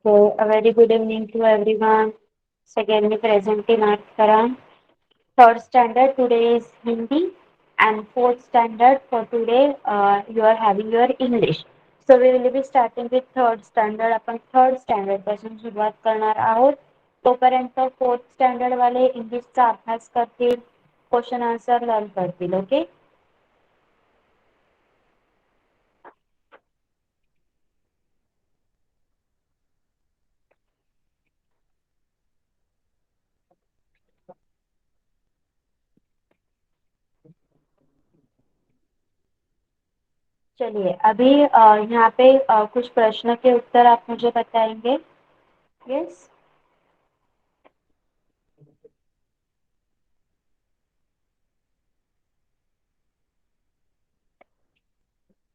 So, a very good evening to everyone. Secondly, present in Karan. Third standard today is Hindi, and fourth standard for today you are having your English. So we will be starting with third standard. आपण third standard पासून सुरुवात करणार आहोत. तोपर्यंत fourth standard वाले इंग्लिशचा अभ्यास करतील, क्वेश्चन आन्सर लर्न करतील. ओके. चलिए अभी यहाँ पे कुछ प्रश्न के उत्तर आप मुझे बताएंगे. यस.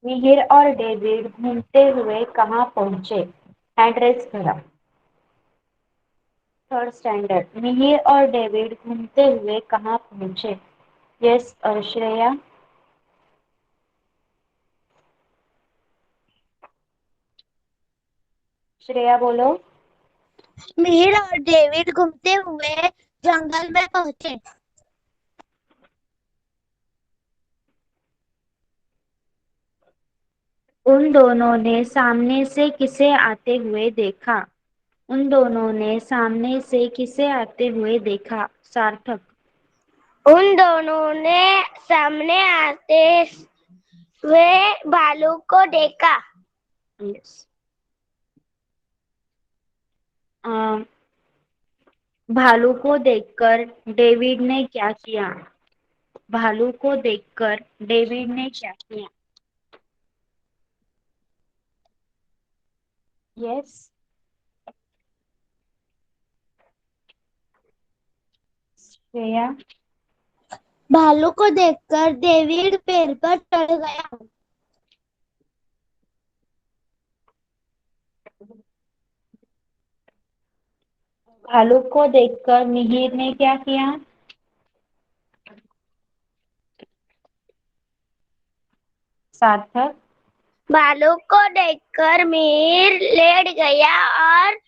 मिहिर और डेविड घूमते हुए कहाँ पहुंचे. हैंड रेज करा. Third standard. मिहिर और डेविड घूमते हुए कहाँ पहुंचे. यस श्रेया. श्रेया बोलो. मिहिर और डेविड घूमते हुए जंगल में पहुंचे. उन दोनों ने सामने से किसे आते हुए देखा. उन दोनों ने सामने से किसे आते हुए देखा. सार्थक. उन दोनों ने सामने आते हुए भालू को देखा. यस. भालू को देखकर डेविड ने क्या किया. भालू को देखकर डेविड ने क्या किया. यस. श्रेया. भालू को देखकर डेविड पेड़ पर चढ़ गया. भालू को देखकर मिहिर ने क्या किया. सार्थक. भालू को देखकर मिहिर लेट गया और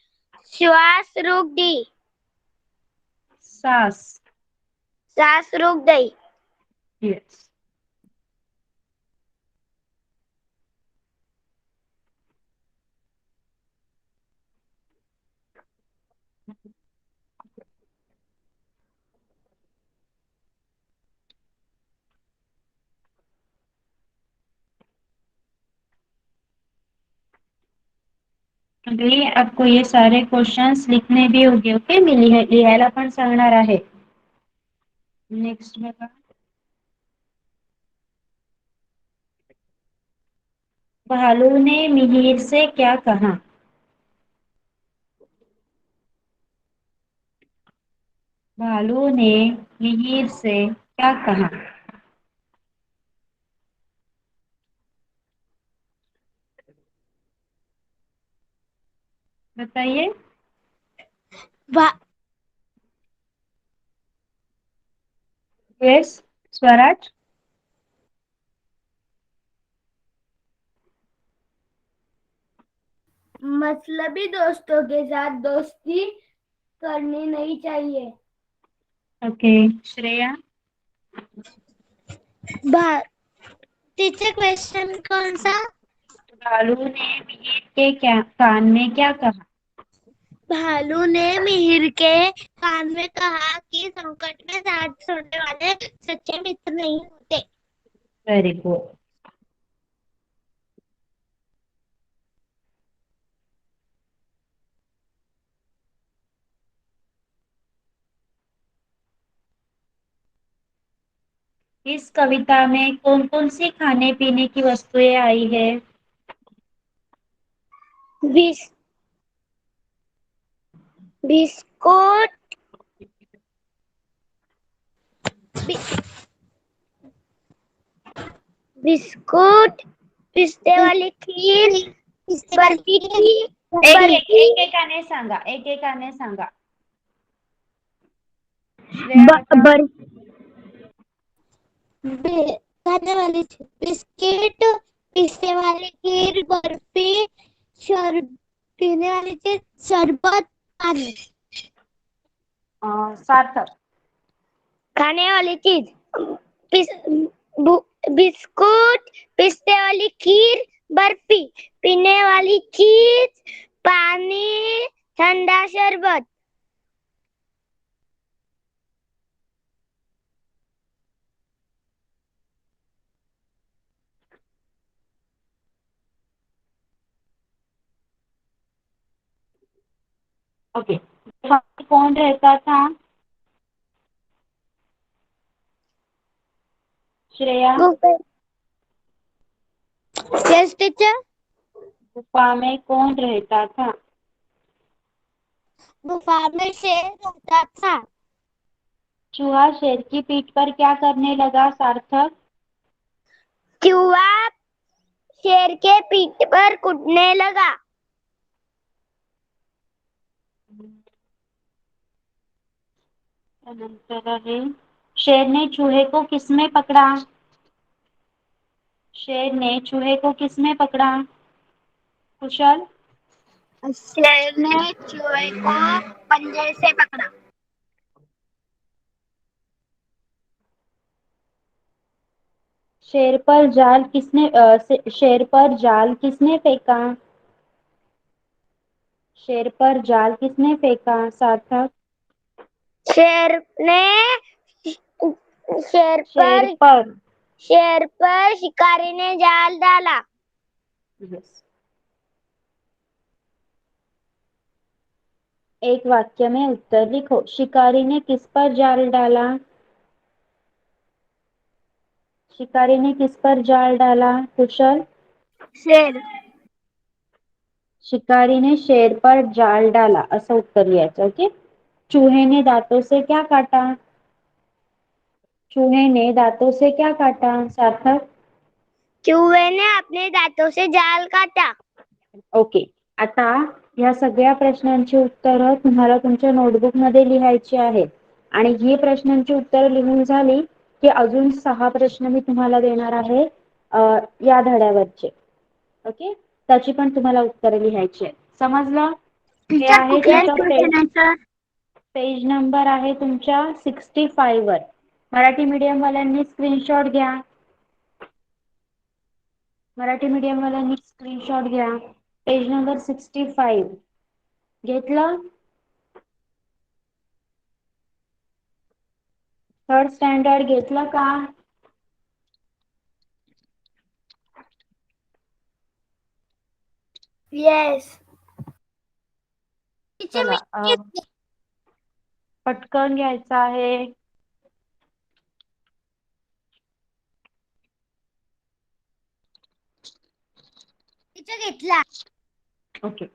श्वास रुक दी. सांस रुक गई. यस. अगली आपको ये सारे क्वेश्चंस लिखने भी होंगे. ओके. मी लिहायला पण सांगणार आहे. नेक्स्ट बघा. भालू ने मिहिर से क्या कहा. भालू ने मिहिर से क्या कहा. बताइए. यस स्वराज. मतलबी दोस्तों के साथ दोस्ती करनी नहीं चाहिए. ओके. श्रेया. टीचर क्वेश्चन कौन सा. भालू ने मिहिर के क्या कान में क्या कहा. भालू ने मिहिर के कान में कहा कि संकट में साथ छोड़ने वाले सच्चे मित्र नहीं होते. Very good. इस कविता में कौन कौन सी खाने पीने की वस्तुएं आई है. बिस्कुट बिस्कुट पिस्ते वाली खीर बर्फी की एकेकाने सांगा. एकेकाने सांगा. खाने वाली बिस्किट पिस्ते वाली खीर बर्फी शरबत पीने वाली चीज शरबत पानी। सार्थक. खाने वाली चीज बिस्कुट, पिस्ते वाली खीर, बर्फी। पीने वाली चीज पानी, ठंडा शरबत। ओके. कौन रहता था? श्रेया. Yes teacher. गुफा में कौन रहता था? गुफा में शेर रहता था। चूहा शेर की पीठ पर क्या करने लगा? सार्थक. चूहा शेर के पीठ पर कूदने लगा। त्यानंतर आहे, शेर ने चूहे को किसमें पकड़ा? शेर ने चूहे को किसमें पकड़ा? कुशल. शेर ने चूहे को पंजे से पकड़ा। शेर पर जाल किसने फेंका? शेर पर जाल किसने फेंका? सार्थक. शेर ने शेर शेर पर पर. शेर पर शिकारी ने जाल डाला। यस. एक वाक्य में उत्तर लिखो. शिकारी ने किस पर जाल डाला? शिकारी ने किस पर जाल डाला? कुशल. शेर। शिकारी ने शेर पर जाल डाला असं उत्तर लिहायचं. ओके. चूहे ने दांतों से क्या काटा? चूहे ने दांतों से क्या काटा? सार्थक. चूहे ने अपने दांतों से जाल काटा। ओके. आता या सगळ्या प्रश्नांची उत्तरं तुम्हाला तुमच्या नोटबुक मध्ये लिहायची आहेत आणि ही प्रश्नांची उत्तरं लिहून झाली की अजून 6 प्रश्न मी तुम्हाला देणार आहे या धड्यावरचे. ओके. त्याची पण तुम्हाला उत्तरं लिहायची आहेत. समजलं? हे टीचर आहे कुठल्या तुमचं पेज नंबर आहे तुमच्या 65 वर. मराठी मीडियम वाल्यांनी स्क्रीनशॉट घ्या. मराठी मीडियम वाल्यांनी स्क्रीनशॉट घ्या. पेज नंबर 65 घेतलं. थर्ड स्टँडर्ड घेतलं का? येस चला पटकन घ्यायचं आहे. घेतला. ओके.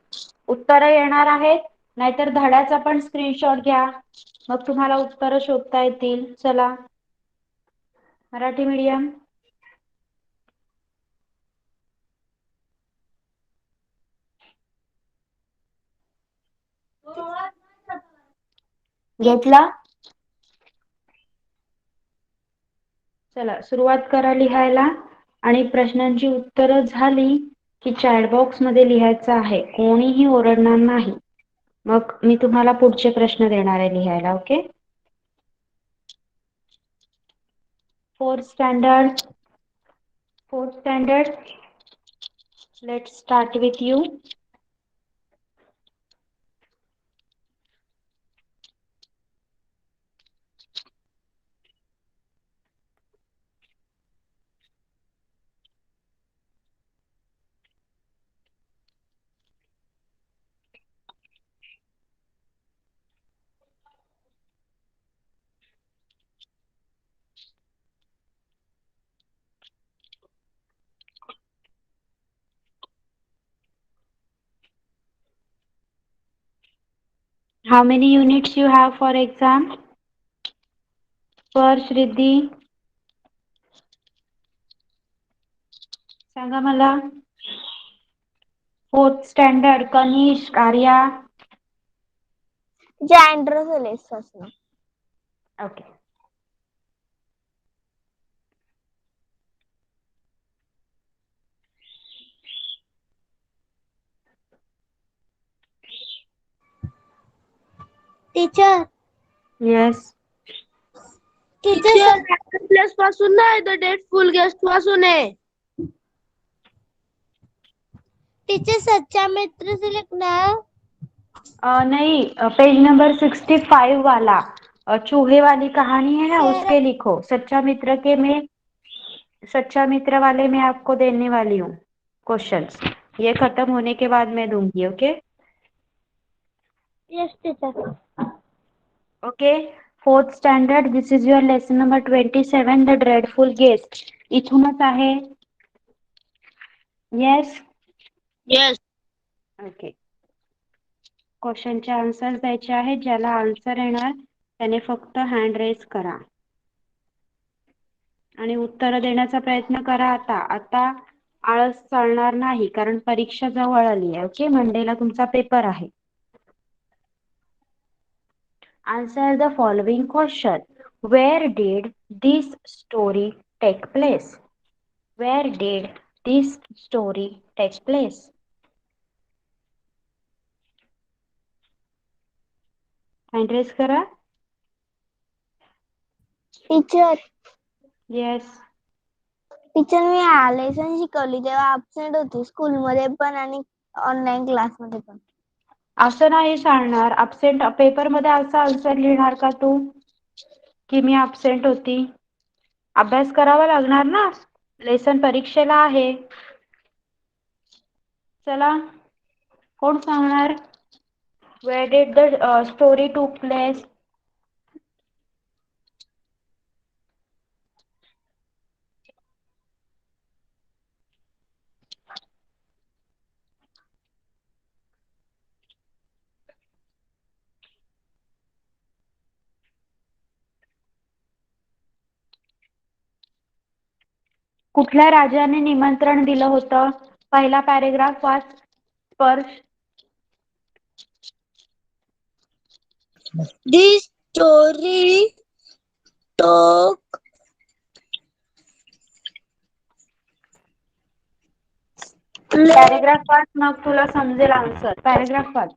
उत्तरं येणार आहेत नाहीतर धड्याचा पण स्क्रीनशॉट घ्या मग तुम्हाला उत्तरं शोधता येतील. चला मराठी मीडियम घेतला. चला सुरुवात करा लिहायला आणि प्रश्नांची उत्तरं झाली की चॅट बॉक्स मध्ये लिहायचं आहे. कोणीही ओरडणार नाही. मग मी तुम्हाला पुढचे प्रश्न देणार आहे लिहायला. Okay. Fourth standard let's start with you. How many units you have for exam? For Shriddhi सांगा मला. Fourth standard Kanishk Arya. Okay. Teacher Yes. Teacher place पासून नाही द डेट फुल गेस्ट पासून आहे. टीचर सच्चा मित्र से लिखना है. नहीं, पेज नंबर 65 वाला, चूहे वाली कहानी है ना, तेरा उसके लिखो। सच्चा मित्र वाले में आपको देने वाली हूँ क्वेश्चंस। ये खत्म होने के बाद मैं दूंगी। Okay yes teacher. Okay. Fourth standard, this is your lesson number 27, the dreadful guest. इथूनच आहे. येस. यस. ओके. क्वेश्चनचे आन्सर द्यायचे आहेत. ज्याला आन्सर येणार त्याने फक्त हँड रेज करा आणि उत्तर देण्याचा प्रयत्न करा. आता आता आळस चालणार नाही, कारण परीक्षा जवळ आली आहे. ओके, मंडेला तुमचा पेपर आहे. Answer the following question. Where did this story take place? Where did this story take place? Hand raise करा. Teacher yes. टीचर मी लेसन शिकवली तेव्हा अब्सेंट होती स्कूलमध्ये पण आणि ऑनलाईन क्लासमध्ये पण. असं नाही सांगणार. अब्सेंट पेपरमध्ये असा आन्सर लिहिणार का तू की मी अब्सेंट होती? अभ्यास करावा लागणार ना, लेसन परीक्षेला आहे. चला, कोण सांगणार? Where did the story took place? कुठल्या राजाने निमंत्रण दिलं होतं? पहिला पॅरेग्राफ वाच. Sparsh. This story took play paragraph वाच, मग तुला समजेल आन्सर. पॅरेग्राफ वाच.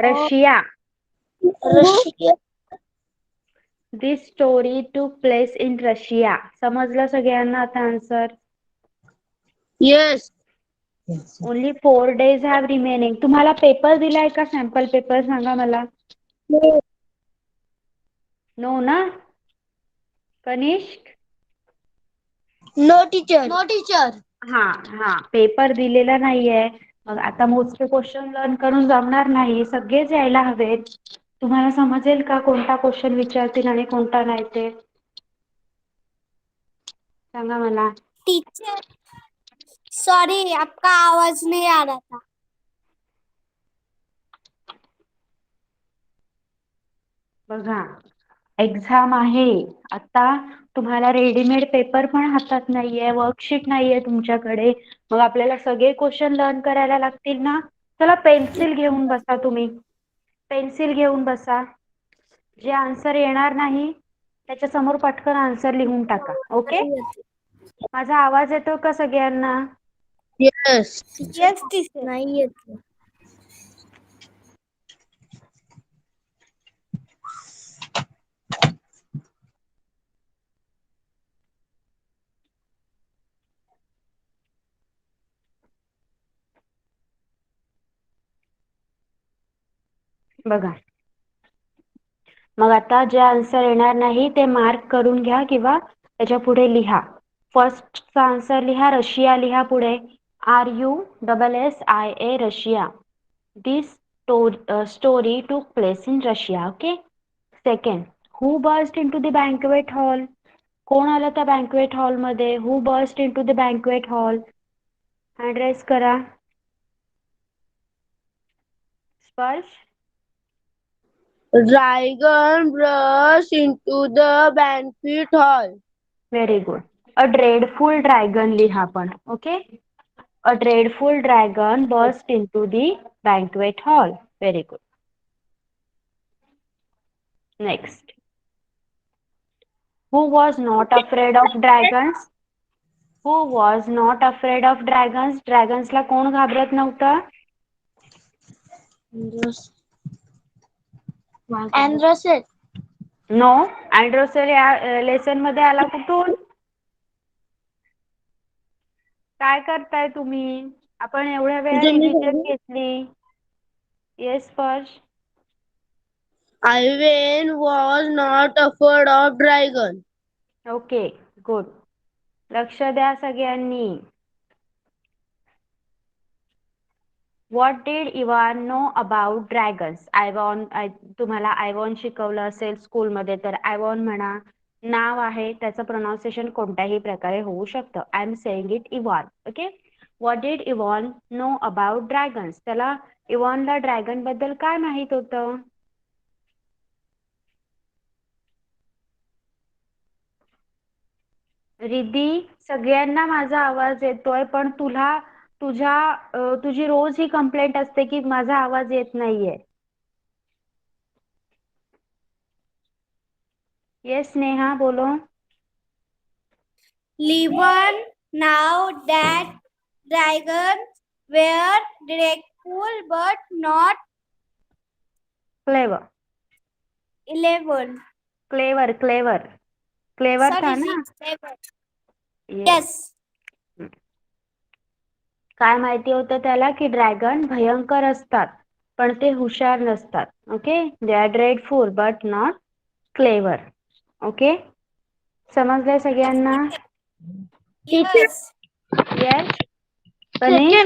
Russia. Russia. This story took place in Russia. समजलं सगळ्यांना आता answer? Yes. Only 4 days have remaining. तुम्हाला पेपर दिलाय का? सॅम्पल पेपर सांगा मला. नो ना Kanishk? No teacher. No teacher. हा हा, पेपर दिलेला नाहीये. मग आता मोजके क्वेश्चन लर्न करून जमणार नाही. सगळेच यायला हवेत. तुम्हाला समजेल का कोणता क्वेश्चन विचारतील आणि कोणता नाही ते? सांगा मला. टीचर सॉरी आपका आवाज नहीं आ रहा था. बघा, एक्झाम आहे आता. तुम्हाला रेडीमेड पेपर पण हातात नाहीये, वर्कशीट नाहीये तुमच्याकडे. मग आपल्याला सगळे क्वेश्चन लर्न करायला लागतील ना. चला, पेन्सिल घेऊन बसा. तुम्ही पेन्सिल घेऊन बसा. जे आन्सर येणार नाही त्याच्या समोर पटकन आन्सर लिहून टाका. ओके, माझा आवाज येतो का सगळ्यांना? यस. Yes teacher. नहीं येत. बघा, मग आता जे आन्सर येणार नाही ते मार्क करून घ्या किंवा त्याच्या पुढे लिहा. फर्स्टचा आन्सर लिहा. रशिया लिहा पुढे. RUSSIA Russia. This story took place in Russia. Okay. Second, who burst into the banquet hall? कोण आलं त्या बँक्वेट हॉल मध्ये? Who burst into the banquet hall? Hand raise करा. Sparsh. Dragon burst into the banquet hall. Very good. A dreadful dragon लिहा पण. Okay. A dreadful dragon burst into the banquet hall. Very good. Next. Who was not afraid of dragons? Who was not afraid of dragons? ड्रॅगन्सला कोण घाबरत नव्हतं? अँड्रोसेट. No. अँड्रोसेल या lesson मध्ये आला कुठून? काय करताय तुम्ही? आपण एवढ्या वेळा रिव्हिजन घेतली. येस स्पर्श. Ivan was not afraid of dragon. Okay, good. लक्ष द्या सगळ्यांनी. What did Evan know about dragons? तुम्हाला आयवॉन शिकवलं असेल स्कूलमध्ये, तर आयवॉन म्हणा. नाव आहे, त्याचं प्रोनाउन्सिएशन कोणत्याही प्रकारे होऊ शकतं. I am saying it Evan. Okay. What did Evan know about dragons? त्याला इव्हानला ड्रॅगन बद्दल काय माहित होतं? रिद्धी, सगळ्यांना माझा आवाज येतोय, पण तुझी रोज ही कंप्लेंट असते की माझा आवाज येत नाहीये. येस स्नेहा, बोलो. Even now that dragons were dreadful but not clever. 11. Clever clever clever था Sorry, ना? 7. Yes. Yes. काय माहिती होतं त्याला की ड्रॅगन भयंकर असतात, पण ते हुशार नसतात. Okay. They are dreadful but not clever. Okay. समजलंय सगळ्यांना? Yes. येस. कनिष,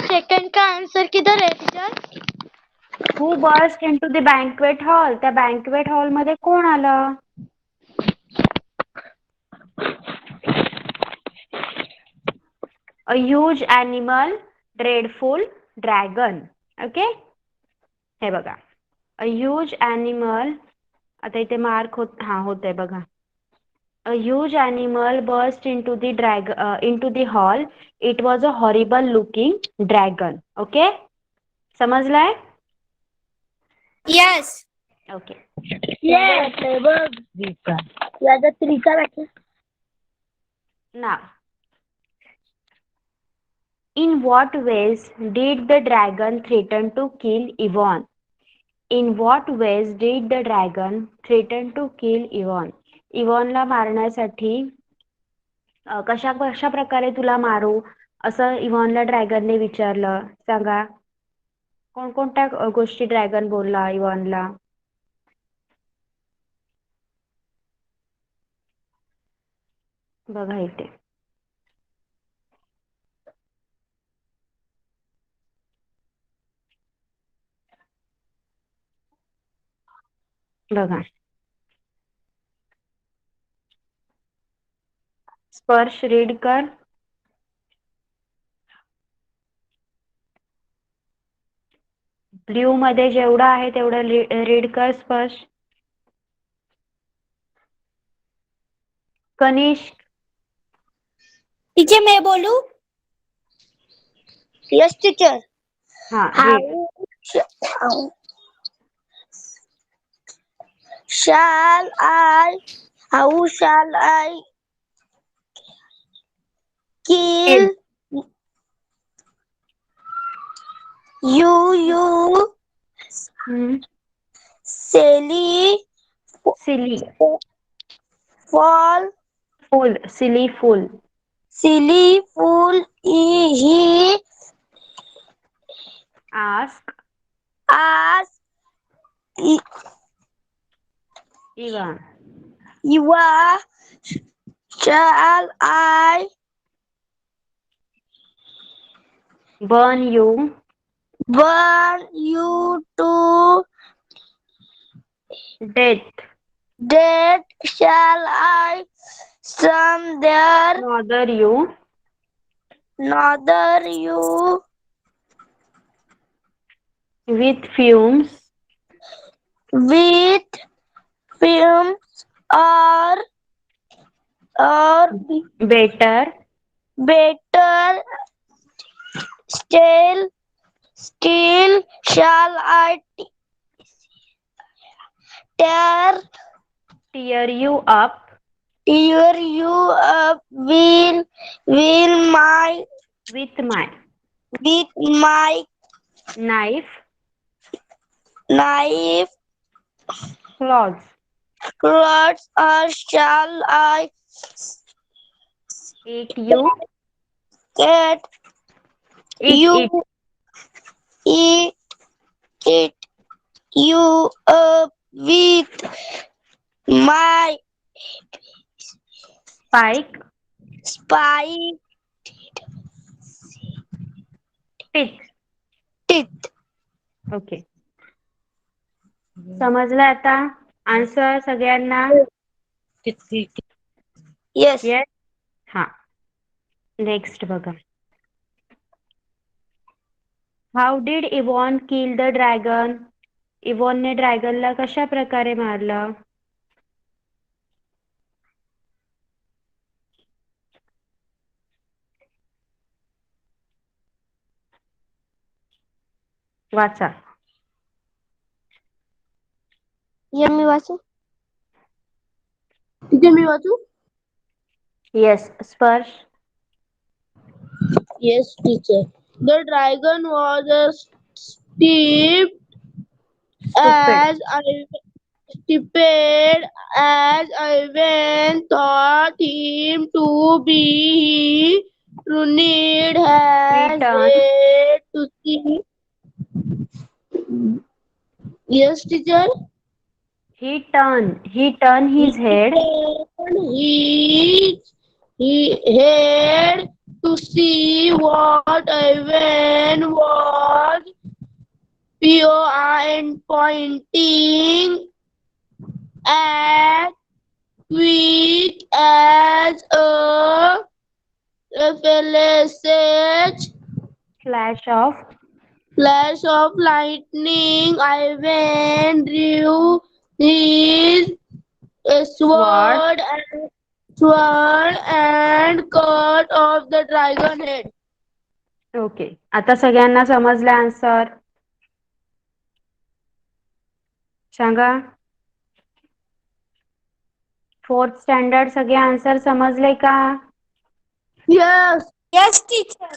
सेकंड का आंसर किधर है teacher? Who burst into the banquet hall? त्या बँक्वेट हॉल मध्ये कोण आलं? A huge animal, dreadful, dragon. Okay. हे बघा, अ ह्यूज ॲनिमल. आता इथे मार्क होतंय बघा. A huge animal burst into the hall. It was a horrible looking dragon. Okay? समजलाय? Yes. Okay. Yes. Now, in what ways did the dragon threaten to kill Yvonne? In what ways did the dragon threaten to kill Yvonne? इव्हॉनला मारण्यासाठी कशा कशा प्रकारे तुला मारू असं इव्हॉनला ड्रॅगनने विचारलं, सांगा. कोणकोणत्या गोष्टी ड्रॅगन बोलला इव्हॉनला? बघा इथे. बघा, स्पर्श रीड कर. ब्ल्यू मध्ये जेवढं आहे तेवढं रीड कर स्पर्श. कनिष्क. टीचर मैं बोलूं? Yes, teacher. हा, How read. shall I? How shall I kill you, silly silly. fool? Fool. Silly fool. Silly fool, he ask asked Ivan. Eva, shall I burn you burn you to death. death? Shall I some there neither you neither you with fumes with fumes or better better still shall I tear tear you up Tear you up will my with my with my knife, knife claws. claws, or shall I Eat you, get eat you it. eat it you up with my Spike, spike teeth. teeth? Okay. समजलं आता answer सगळ्यांना? Yes. Yes. हा. Next बघा. How did Ivan kill the dragon? इवॉनने ड्रॅगनला कशा प्रकारे मारलं? वाचा. ये मी वाचू? तिथे मी वाचू? येस, स्पर्श. Yes, teacher. The dragon was as steep stupid. as I stupid as Ivan thought him to be. He running he has turn it to see. Yes, teacher. He turn He his head turned his head to see what Ivan was and pointing at quick as a flash of flash of lightning. Ivan drew his sword. sword and cut off the dragon head. Okay. आता सगळ्यांना समजलं answer? सांगा. Fourth standard सगळे answer समजले का? Yes. Yes, teacher.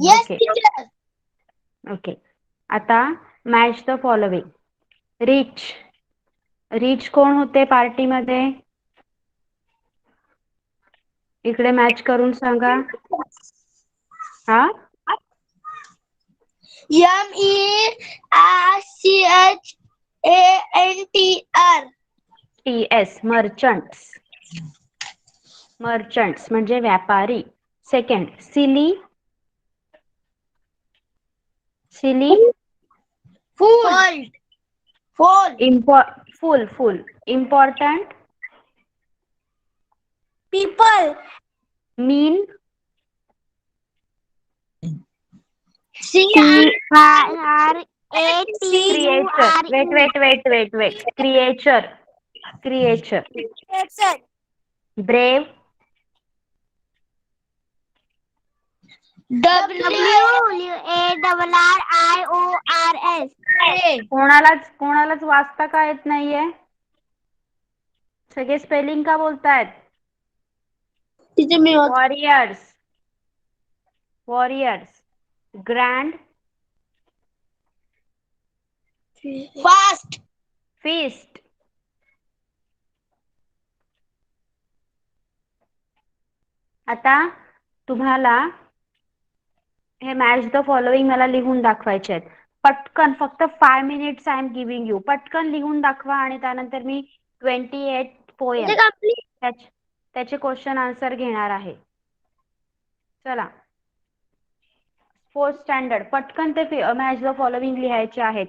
Yes, okay. teacher. Okay. आता match the following. Rich. Rich कोण होते पार्टीमध्ये? इकडे मॅच करून सांगा. हा. MERCHANTR. TS merchants. मर्चंट्स म्हणजे व्यापारी. Second silly. Silly Fold. Fool fool. Important. People. Mean. Creature. Wait. Creature. Brave. WARRIORS. कोणालाच वाचता का येत नाहीये? सगळे स्पेलिंग का बोलतायत? तिथे मी वॉरियर्स. ग्रँड. फास्ट. फिस्ट. आता तुम्हाला हे मॅच द फॉलोइंग मला लिहून दाखवायचे आहेत. पटकन फक्त 5 minutes I am giving you. पटकन लिहून दाखवा आणि त्यानंतर मी 28 पोएम त्याचे क्वेश्चन आन्सर घेणार आहे. चला. फोर्थ स्टँडर्ड पटकन ते मॅच द फॉलोइंग लिहायचे आहेत.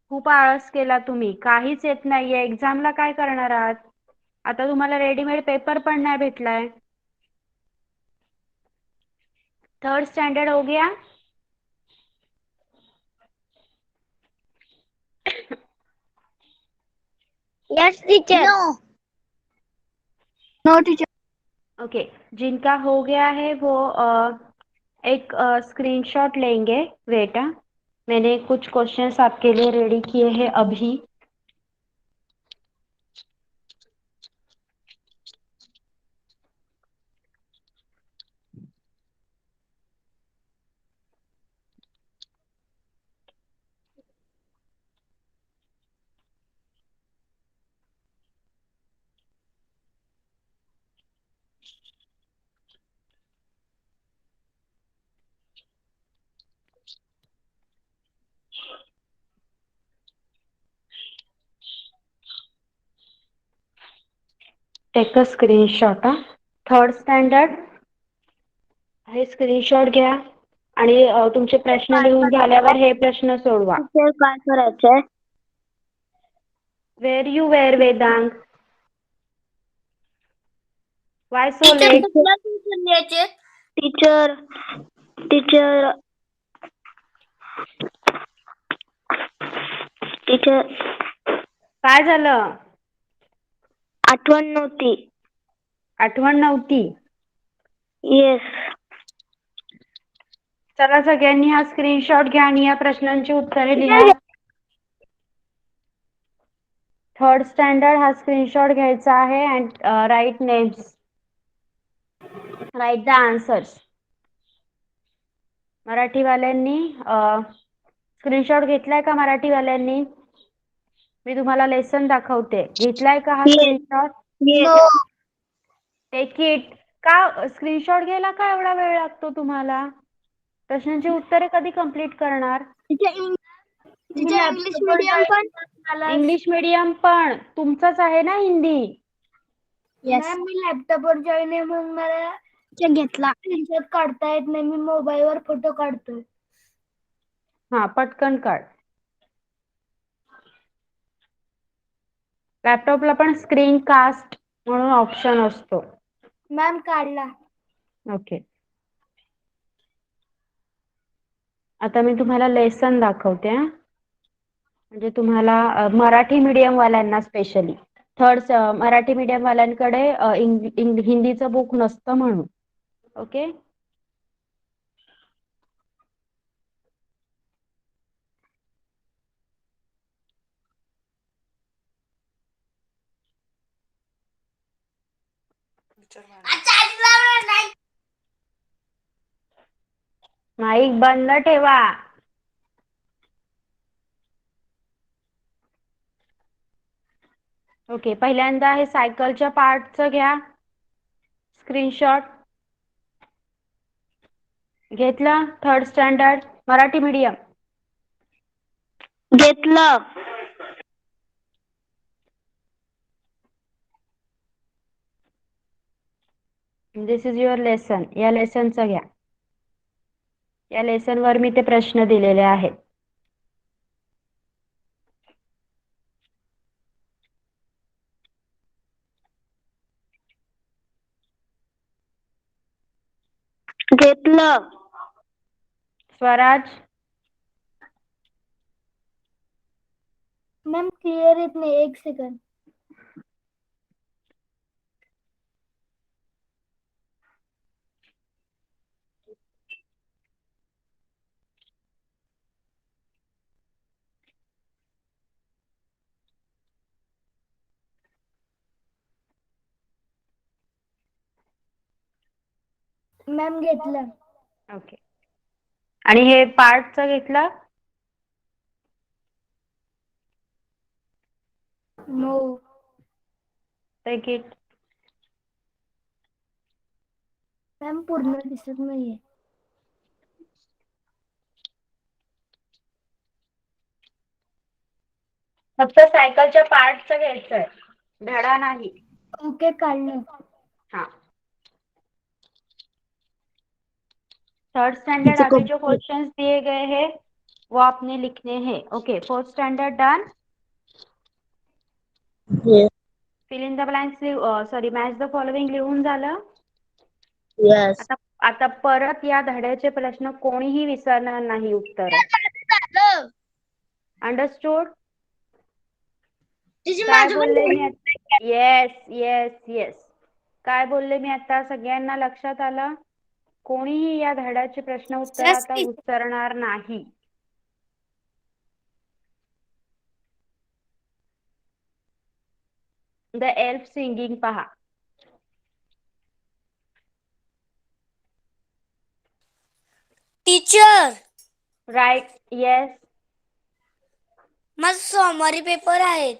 खूप आळस केला तुम्ही. काहीच येत नाहीये. एक्झामला काय करणार आहात? आता तुम्हाला रेडीमेड पेपर पण नाही भेटलाय. थर्ड स्टँडर्ड हो गया? Yes teacher. No teacher. Okay. जिनका हो गया है वो एक स्क्रीनशॉट लेंगे. वेट, मैंने कुछ क्वेश्चंस आपके लिए रेडी किए हैं अभी. Take a screenshot. Third standard हे स्क्रीनशॉट घ्या आणि तुमचे प्रश्न काय लिहून झाल्यावर हे प्रश्न सोडवा. टीचर काय करायचंय? Where you were Vedang? Why so teacher late? कुठल्या ट्युशन द्यायचे? टीचर टीचर टीचर काय झालं? आठवण नव्हती. आठवण नव्हती? येस. चला सगळ्यांनी हा स्क्रीनशॉट घ्या आणि या प्रश्नांची उत्तरे लिहा. थर्ड स्टँडर्ड हा स्क्रीनशॉट घ्यायचा आहे and write names, write the answers. मराठीवाल्यांनी स्क्रीनशॉट घेतलाय का? मराठीवाल्यांनी मी तुम्हाला लेसन दाखवते. घेतलाय का हा स्क्रीनशॉट? नो. Take it. का स्क्रीनशॉट घ्यायला का एवढा वेळ लागतो तुम्हाला? प्रश्नांची उत्तरे कधी कंप्लीट करणार? टीचर इंग्लिश मीडियम पण इंग्लिश मीडियम पण तुमचंच आहे ना हिंदी? मॅम मी लॅपटॉपवर जॉईन आहे म्हणून मला घेतला. स्क्रीनशॉट काढता येत नाही. मी मोबाईलवर फोटो काढतोय. हा पटकन काढ. लॅपटॉपला पण स्क्रीन कास्ट म्हणून ऑप्शन असतो. मॅम काढला. ओके. आता मी तुम्हाला लेसन दाखवते म्हणजे तुम्हाला मराठी मीडियम वाल्यांना स्पेशली थर्ड मराठी मीडियम वाल्यांकडे हिंदीचं बुक नसतं म्हणून. ओके. माईक बंद ठेवा. ओके. पहिल्यांदा हे सायकलच्या पार्टचं घ्या स्क्रीनशॉट. घेतलं? थर्ड स्टँडर्ड मराठी मीडियम घेतलं. दिस इज युअर लेसन. या लेसनचं घ्या. या लेसनवर मी ते प्रश्न दिलेले आहेत. घेतलं. स्वराज मॅम क्लिअर येत नाही. एक सेकंड. मॅम घेतलं. ओके. आणि हे पार्टचं घेतलं? नो. Take it. मॅम पूर्ण दिसत नाहीये. फक्त सायकलच्या पार्टचं घ्यायचंय, धडा नाही. ओके काढलं. हाँ. थर्ड स्टैंडर्ड अभी जो क्वेश्चंस दिए गए हैं वो आपने लिखने हैं. Okay. Fourth standard done. Fill in the blanks sorry match the following लिहून झालं? यस. आता परत या धड्याचे प्रश्न कोणीही विसरणार नाही उत्तर. अंडरस्टूड? काय बोलले मी? Yes yes yes. काय बोलले मी आता? सगळ्यांना लक्षात आलं? कोणीही या धड्याचे प्रश्न उत्तर आता विसरणार नाही. द एल्फ सिंगिंग पहा. Teacher right. येस. माझं सोमवारी पेपर आहेत.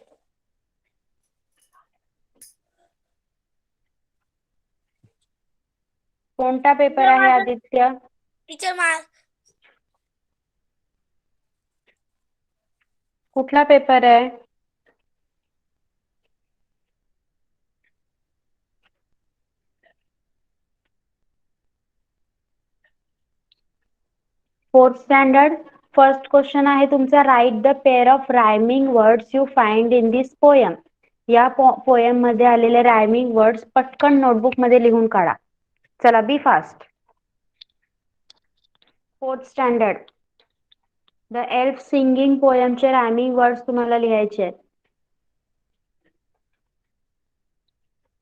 कोणता पेपर आहे आदित्य? टीचर कुठला पेपर आहे? फोर्थ स्टँडर्ड फर्स्ट क्वेश्चन आहे तुमचा write the pair of rhyming words you find in this poem. या पोयम मध्ये आलेले रायमिंग वर्ड्स पटकन नोटबुक मध्ये लिहून काढा. चला be fast. Fourth standard the elf singing पोयमचे रायमिंग वर्ड्स तुम्हाला लिहायचे आहेत.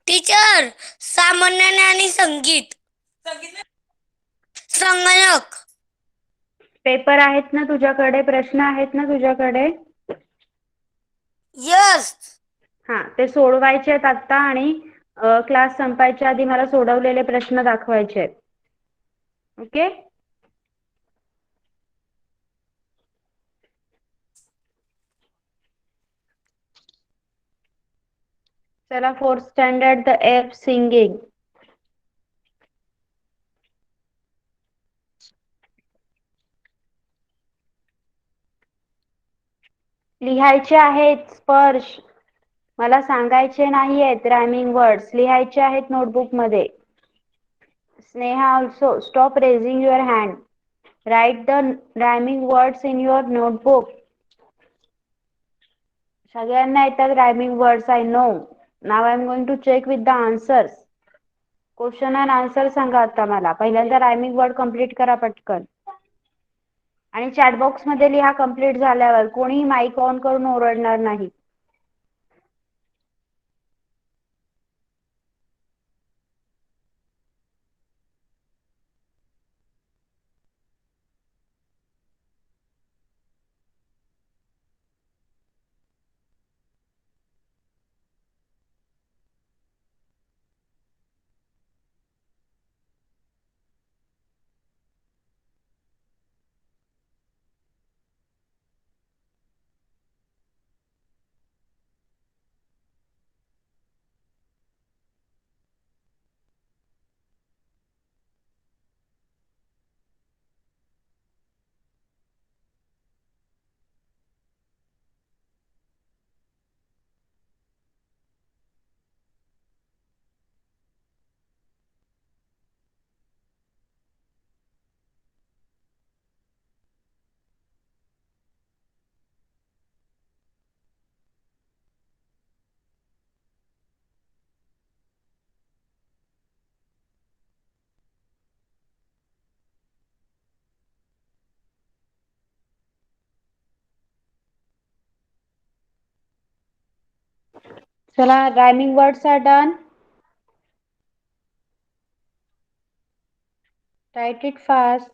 टीचर सामान्य आणि संगीत. संगणक. पेपर आहेत ना तुझ्याकडे, प्रश्न आहेत ना तुझ्याकडे. यस. हा ते सोडवायचे आहेत आता आणि क्लास संपायच्या आधी मला सोडवलेले प्रश्न दाखवायचे आहेत. ओके. चला fourth standard the elf singing. लिहायचे आहेत स्पर्श, मला सांगायचे नाहीयेत. रायमिंग वर्ड्स लिहायचे आहेत नोटबुक मध्ये. Sneha also stop raising your hand. Write the rhyming words in your notebook. सगळ्यांना येतात rhyming words, I know. Now I am going to check with the answers. Question and answer सांगा आता मला. पहिल्यांदा rhyming word complete करा पटकन आणि chat box मध्ये लिहा कम्प्लीट झाल्यावर. कोणीही माईक ऑन करून ओरडणार नाही. चला rhyming words are done. Write it fast.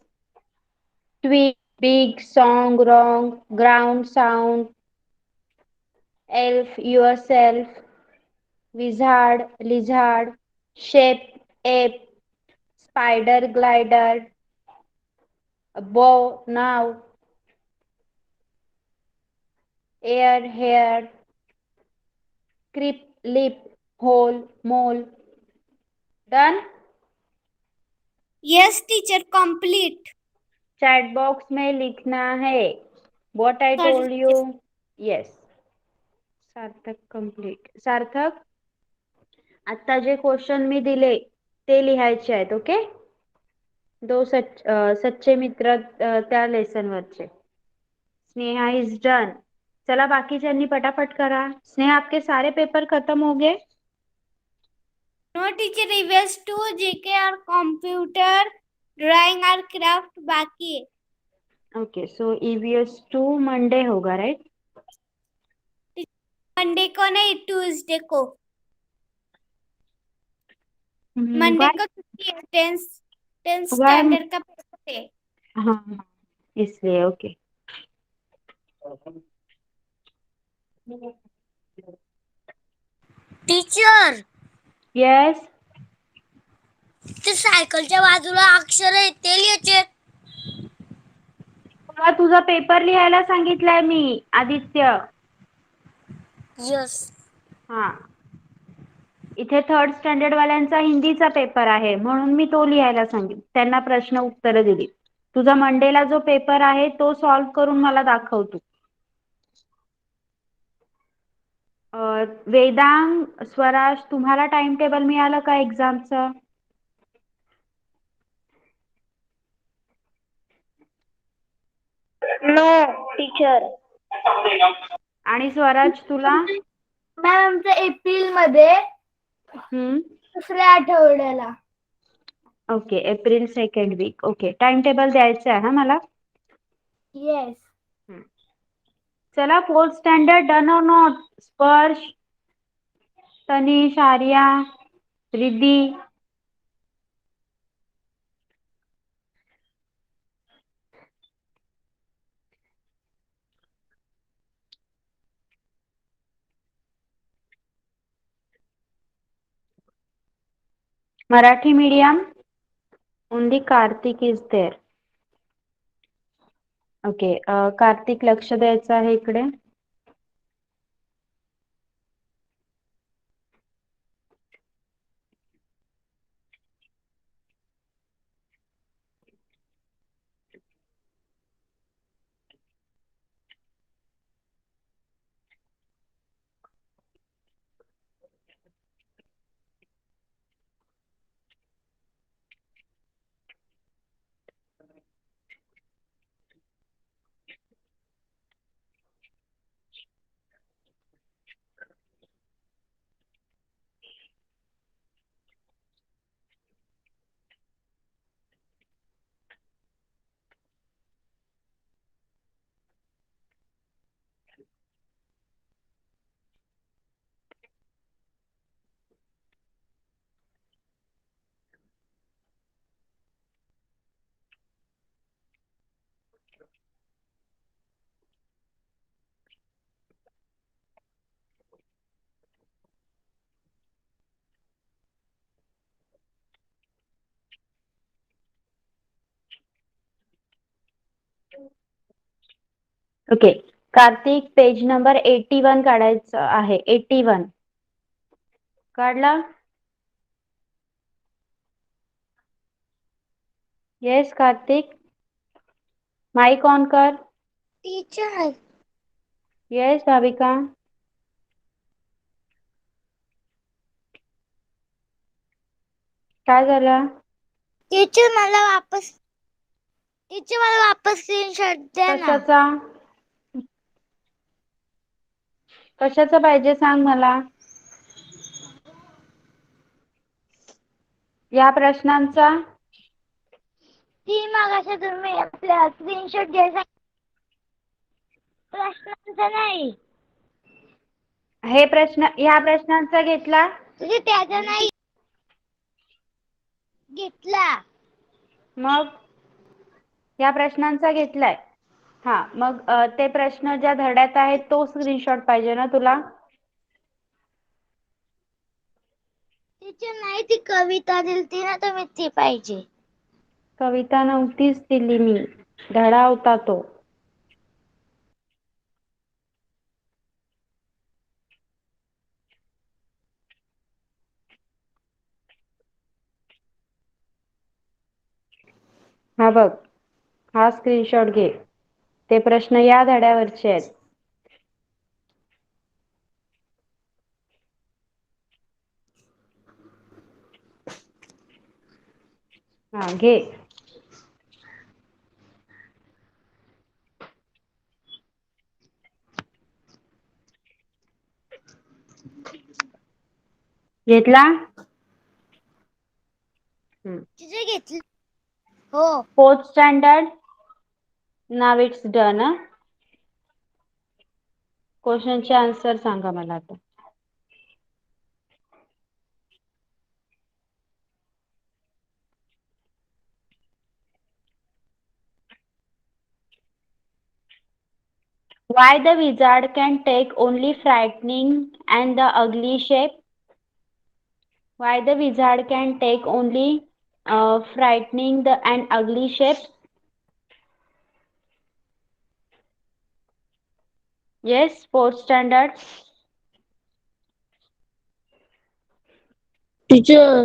Twig, big, song, wrong, ground, sound, elf, yourself, wizard, lizard, shape, ape, spider, glider, bow, now, air, hair, creep, lip, hole, mole. Done? Yes teacher complete. Chat box में लिखना है what I told you. Yes. Sarthak complete. Sarthak आता जे question मी दिले ते लिहायचे आहेत. Okay. दो सच्चे मित्र त्या लेसन वरचे. Sneha is done. चला बाकीच्यांनी पटापट करा. स्नेहा आपके सारे पेपर खत्म हो गए. नो टीचर ईवीएस 2 जीके और कंप्यूटर ड्राइंग और क्राफ्ट बाकी है. ओके सो ईवीएस 2 मंडे होगा राइट. मंडे को नहीं ट्यूसडे को. मंडे को छुट्टी है. टेंथ स्टैंडर्ड का पेपर है. हाँ इसलिए ओके. Teacher yes. ते सायकलच्या बाजूला अक्षर आहे ते लिहायचे. तुला तुझा पेपर लिहायला सांगितलाय मी आदित्य. यस. हा इथे थर्ड स्टँडर्ड वाल्यांचा हिंदीचा पेपर आहे म्हणून मी तो लिहायला सांगितलं. त्यांना प्रश्न उत्तर दिली. तुझा मंडेला जो पेपर आहे तो सॉल्व्ह करून मला दाखव तू. वेदांग, स्वराज तुम्हाला टाइम टेबल मिळालं का एक्झामचं. No teacher. आणि स्वराज तुला? मॅम आमचं एप्रिल मध्ये दुसऱ्या आठवड्याला. Okay, April second week. Okay, time table द्यायचं आहे हा मला. येस. चला, fourth standard done or not? Sparsh, Tanish, Arya, Riddhi. Marathi medium, only Kartik is there. Okay, Kartik लक्ष द्यायचं आहे इकडे. ओके, कार्तिक पेज नंबर 81 काढायचं आहे. 81 काढला? येस कार्तिक, माइक ऑन कर. टीचर. येस भाविका. काय झालं? टीचर मला वापस स्क्रीनशॉट द्या ना. कशाचा पाहिजे सांग मला. या प्रश्नांचा. ती मगाशी तुम्ही आपल्या स्क्रीनशॉट घ्यायचा प्रश्नांचा नाही. ह्या प्रश्नांचा घेतला? तुझे त्याचा नाही घेतला. मग या प्रश्नांचा घेतलाय. हा, मग ते प्रश्न ज्या धड्यात आहेत तो स्क्रीनशॉट पाहिजे ना तुला? टीचर नाही, ती कविता दिलती ना तुम्ही, ती पाहिजे. कविता नव्हतीच दिली मी, धडा होता तो. हा बघ, हा स्क्रीनशॉट घे. ते प्रश्न या धड्यावरचे आहेत. हा घे. घेतला? तुझे घेतली? हो. फोर्थ स्टँडर्ड, नाव इट्स डन. क्वेश्चनचे आन्सर सांगा मला आता. Why the wizard can take only frightening and the ugly shape? Why the wizard can take only frightening and ugly shapes? Yes, fourth standard. Teacher,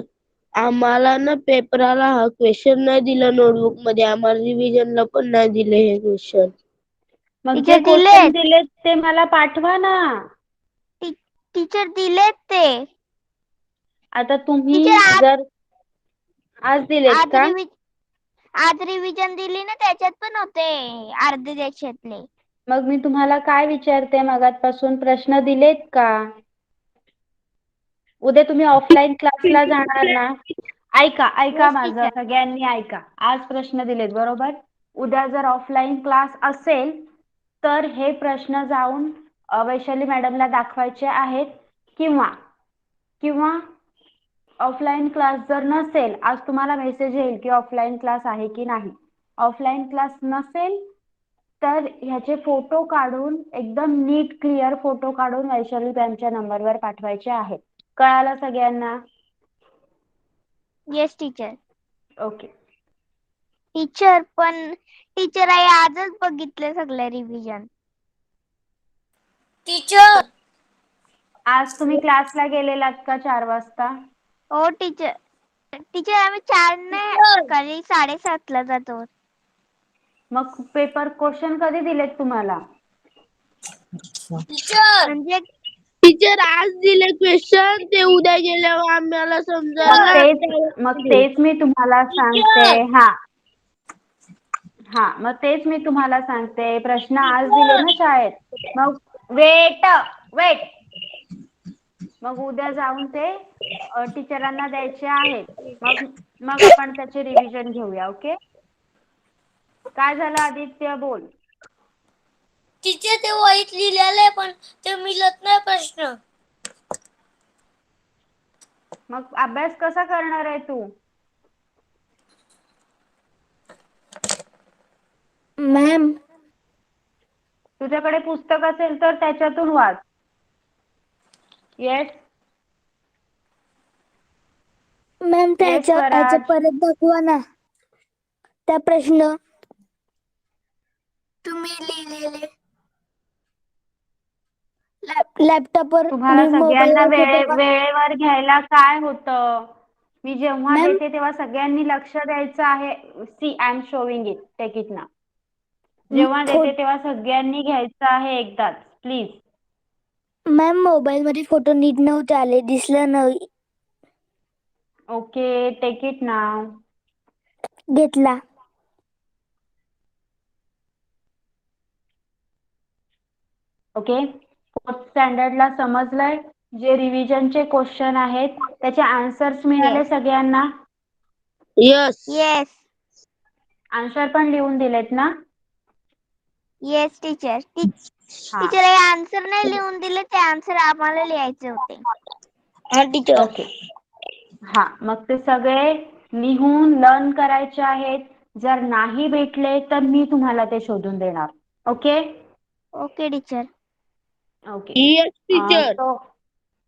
आम्हाला ना पेपराला हा क्वेश्चन नाही दिला नोटबुक मध्ये, आम्हाला रिव्हिजनला पण नाही दिले हे क्वेश्चन. मग जे टीचर क्वेश्चन दिलेत. दिलेत ते मला पाठवा ना. टीचर दिलेत ते. आता तुम्ही टीचर जर आज दिलेत आज का? आज रिव्हिजन दिली ना त्याच्यात पण होते अर्धे त्याच्यातले. मग मी तुम्हाला काय विचारते मगाचपासून प्रश्न दिलेत का? उद्या तुम्ही ऑफलाईन क्लासला जाणार ना? ऐका येस माझं, टीचर. सगळ्यांनी ऐका. आज प्रश्न दिलेत बरोबर. उद्या जर ऑफलाईन क्लास असेल तर हे प्रश्न जाऊन वैशाली मॅडमला दाखवायचे आहेत, किंवा किंवा ऑफलाईन क्लास जर नसेल, आज तुम्हाला मेसेज येईल की ऑफलाईन क्लास आहे की नाही. ऑफलाईन क्लास नसेल तर ह्याचे फोटो काढून, एकदम नीट क्लिअर फोटो काढून वैशाली मॅमच्या नंबरवर पाठवायचे आहेत. कळालं सगळ्यांना? Yes teacher. ओके. टीचर आई आजच बघितलं सगळं रिव्हिजन. टीचर आज तुम्ही क्लासला गेलेलात का 4 वाजता? हो टीचर. टीचर आम्ही 4 नाही सकाळी 7:30 ला जातो. मग पेपर क्वेश्चन कधी दिलेत तुम्हाला? टीचर म्हणजे टीचर आज दिले क्वेश्चन ते उद्या गेल्यावर आम्हाला मग तेच मी तुम्हाला सांगते. मग तेच मी तुम्हाला सांगते, प्रश्न आज दिले ना शाळेत, मग वेट मग उद्या जाऊन ते टीचरांना द्यायचे आहेत. मग मग आपण त्याचे रिव्हिजन घेऊया. ओके. काय झालं आदित्य, बोल. टीचर ते वहीत लिहिलेलं पण ते मिळत नाही प्रश्न. मग अभ्यास कसा करणार आहे तू? मॅम तुझ्याकडे पुस्तक असेल तर त्याच्यातून वाच. येस मॅम येस त्याच्या स्वराज. परत दाखवा ना त्या प्रश्न तुम्ही लिहिलेले लॅपटॉपवर तुम्हाला मी सगळ्यांना मोबाईलवर फोटो. वेळेवर घ्यायला काय होतं? मी जेव्हा मॅम देते तेव्हा सगळ्यांनी लक्ष द्यायचं आहे. See I am showing it, take it ना. जेव्हा देते तेव्हा सगळ्यांनी घ्यायचं आहे एकदाच, प्लीज. मॅम मोबाईल मध्ये फोटो नीट नव्हते आले, दिसलं नाही. Okay, take it now. घेतला. ओके. 4th स्टँडर्डला समजलंय? जे रिव्हिजनचे क्वेश्चन आहेत त्याचे आन्सर्स मिळाले सगळ्यांना? यस येस आन्सर पण लिहून दिलेत ना? Yes teacher. हा. टीचर हे आन्सर नाही लिहून दिले, ते आन्सर आम्हाला लिहायचे होते. हा टीचर. ओके. मग ते सगळे लिहून लर्न करायचे आहेत. जर नाही भेटले तर मी तुम्हाला ते शोधून देणार. Okay. Okay teacher. Okay. Yes teacher. So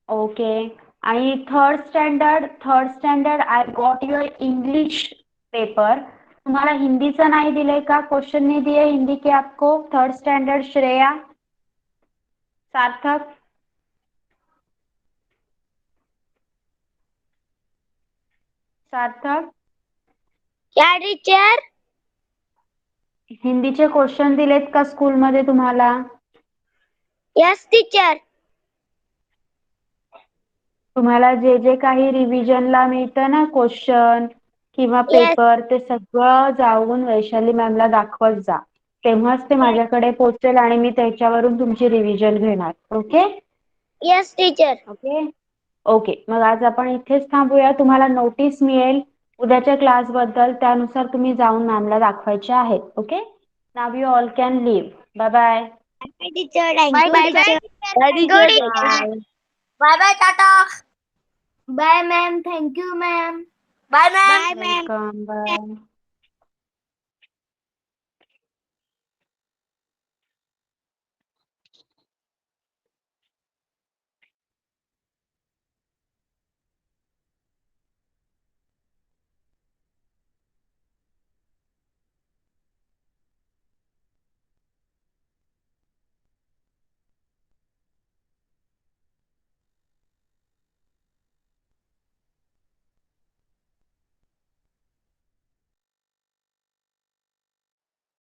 okay. आणि third standard I got your English paper. तुम्हाला हिंदीचं नाही दिलंय का? क्वेश्चन नहीं दिए हिंदी के आपको? थर्ड स्टँडर्ड श्रेया, सार्थक, क्या टीचर? हिंदीचे क्वेश्चन दिलेत का स्कूलमध्ये तुम्हाला? Yes teacher. तुम्हाला जे जे काही रिव्हिजनला मिळतं ना क्वेश्चन किंवा येस पेपर, ते सगळं जाऊन वैशाली मॅमला दाखवत जा. तेव्हाच ते माझ्याकडे पोहोचेल आणि मी त्याच्यावरून तुमची रिव्हिजन घेणार. ओके. Yes teacher. ओके. मग आज आपण इथेच थांबूया. तुम्हाला नोटीस मिळेल उद्याच्या क्लास बद्दल, त्यानुसार तुम्ही जाऊन मॅमला दाखवायचे आहेत. Okay. Now you all can leave. Bye bye. Teacher thank you. Bye bye bye. Bye bye tata. Bye ma'am. Thank you ma'am. Bye ma'am. Bye ma'am. Welcome. Bye.